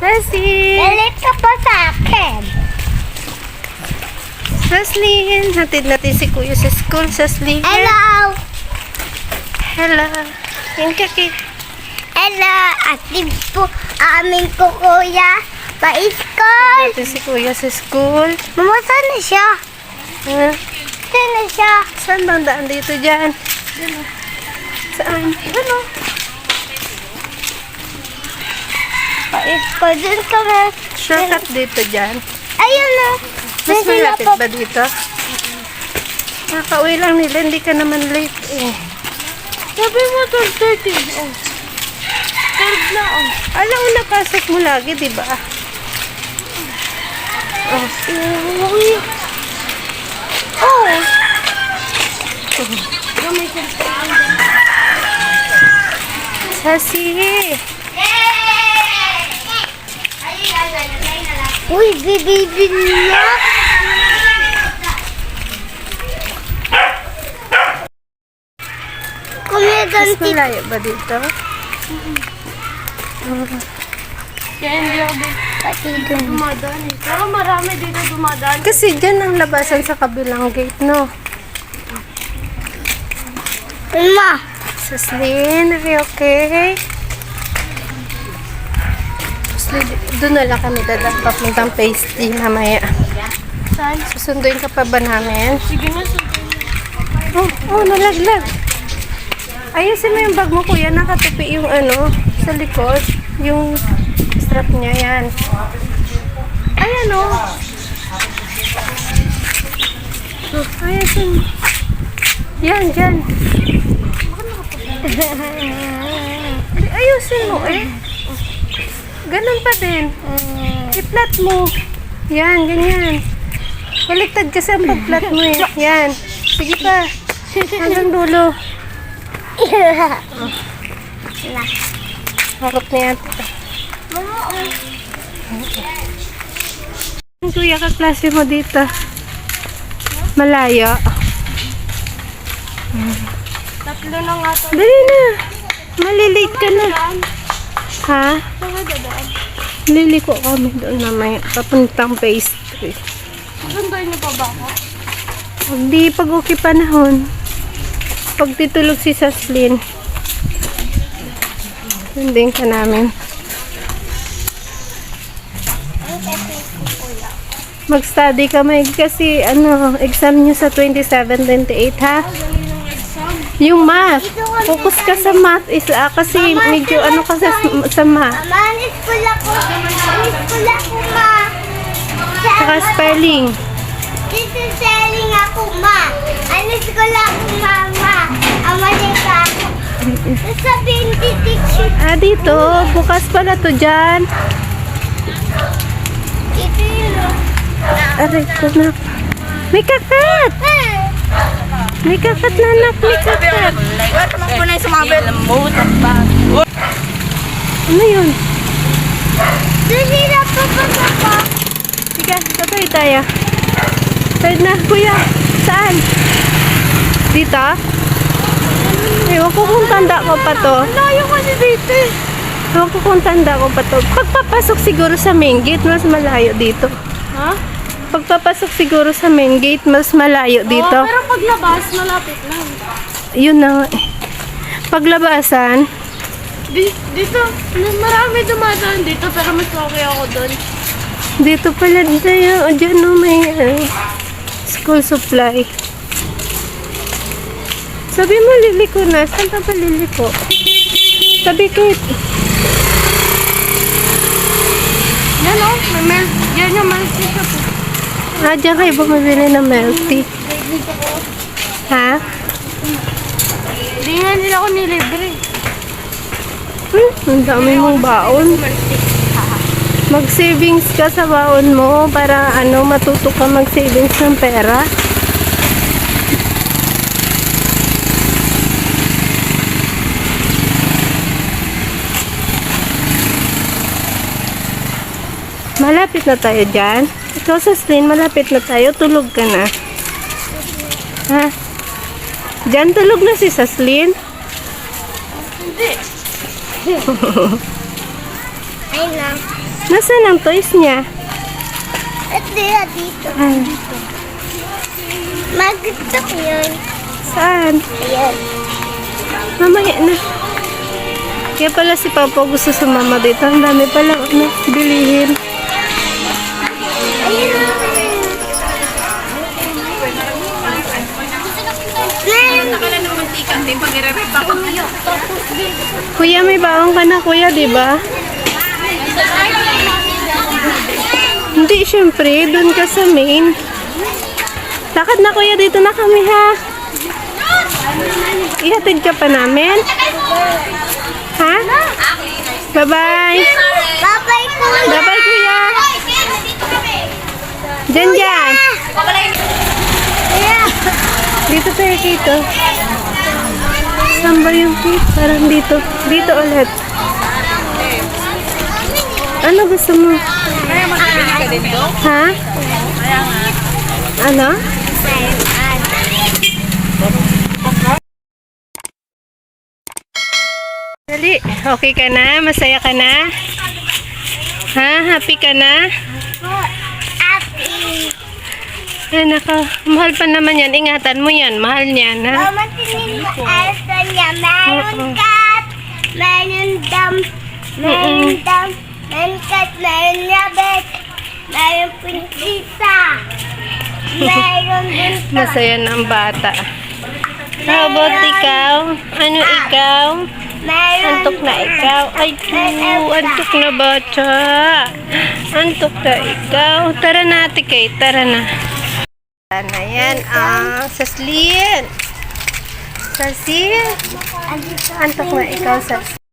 Saslin! Galit ka pa sa akin. Saslin! Hatid natin si Kuya sa school, Saslin. Hello! Hello! Yan ka, Kit. Hello! Atid po amin ko kuya. Pa-school! Natin si Kuya sa school. Mama, saan na siya? Ha? Saan na siya? Saan bang daan dito dyan? Saan? Ano? Pa-school dun kami. Shortcut dito dyan. Ayun na. Mas malapit ba dito? Nakauwi lang nila, hindi ka naman late eh. Sabi mo 12:30. Oh. 12 na oh. Alam mo, napasok mo lagi, di ba? Oh. Uy. Oh. Sasi! Uy, bibibin na. Mas Kumiganti. malayo ba dito? Kaya hindi ako Pati dun. dumadaan eh. Pero marami dito dumadaan. Kasi dyan ang labasan sa kabilang gate, no? Ma. Saslin, are you okay? Saslin, doon na lang kami dadang papuntang pasty mamaya. Saan? Susunduin ka pa ba namin? Sige nga, sunduin mo. Oh, nalaglag. Ayusin mo yung bag mo, kuya. Nakatupi yung ano, sa likod. Yung strap niya, yan. Ayan, oh. Ayusin mo. Yan, dyan. Ayusin mo, eh. Ganun pa din. I-flat mo. Yan, ganyan. Baliktad kasi ang pag-flat mo, eh. Yan. Sige pa. Hanggang dulo. Harap na yan. Kuya, kaklase mo dito. Malayo. Tatlo na nga to. Dali na. Malilate ka na. Ha? Saan ka dadaan? Liliko kami doon mamaya. Papuntang pastry. Sunduin niyo pa ba ako? Pag di pag okay panahon. Pag titulog si Saslin. Sundin ka namin. Mag-study ka may kasi ano, exam nyo sa 27-28 ha? Yung math. Focus ka sa math kasi medyo ano ka sa math. Mama, school ako. School ako, ma. Saka spelling. Dito selling ako, ma. School ako, mama. Amali ka ako. Sasabihin si teacher. Dito. Bukas pala to dyan. Ito yun. Aray ko na. May kakat! May kakat na anak. May kakat. Ano yun? Sisira pa pa ako. Sige, tuloy tayo. Third na, kuya. Saan? Dito? Ewan ko kung tanda ko pa to. Layo kasi dito eh. Ewan ko kung tanda ko pa to. Pagpapasok siguro sa main gate, mas malayo dito. Ha? Pagpapasok siguro sa main gate, mas malayo dito. Oo, pero paglabas, malapit lang. Yun na nga. Paglabasan, Dito, marami dumadaan dito, pero mas okay ako doon. dito pala tayo. O dyan no, may school supply. Sabi mo liliko na. Saan ka ba liliko? Sabi Kate. Yan o, may milk. Yan yung milk tea shop. Dyan kayo bumibili ng milk tea. Ha? Hindi nga nila ako nilibre. Ang dami mong baon. Mag-savings ka sa baon mo para ano, matuto ka mag-savings ng pera. Malapit na tayo dyan. Ikaw, Saslin, malapit na tayo. Tulog ka na. Ha? Dyan tulog na si Saslin. Hindi. Ayun na. Nasaan ang toys niya? At dito. Ah, Maganda ko yun. saan? Ayan. Mamaya na. Kaya pala si Papa gusto sumama dito. Ang dami palang ano, bilihin. Ayun. Kuya, may baong ka na, kuya, di ba? Hindi, syempre. Doon ka sa main. Lakad na, kuya. Dito na kami, ha? Ihatid ka pa namin? Ha? Bye-bye. Bye-bye po. Bye-bye, kuya. Diyan, diyan. Kuya. Dito tayo, dito. Saan ba yung cake? Parang dito. Dito ulit. Ano gusto mo? Ha? Ano? Dali. Okay ka na? Masaya ka na? Ha? Happy ka na? Happy. Ay, nako. Mahal pa naman yan. Ingatan mo yan. Mahal niyan, ha? Mama, tingin mo Elsa niya. Meron cat, meron dam, meron dam, meron cat, meron rabbit, meron prinsesa, meron din to. Masaya na ang bata. How about ikaw? Ano ikaw? Meron Antok na ikaw. Ay, antok na bata. Antok na ikaw. Tara na, ate Kay. Tara na. Tara na yan. Saslin. Saslin. Antok na ikaw, Saslin.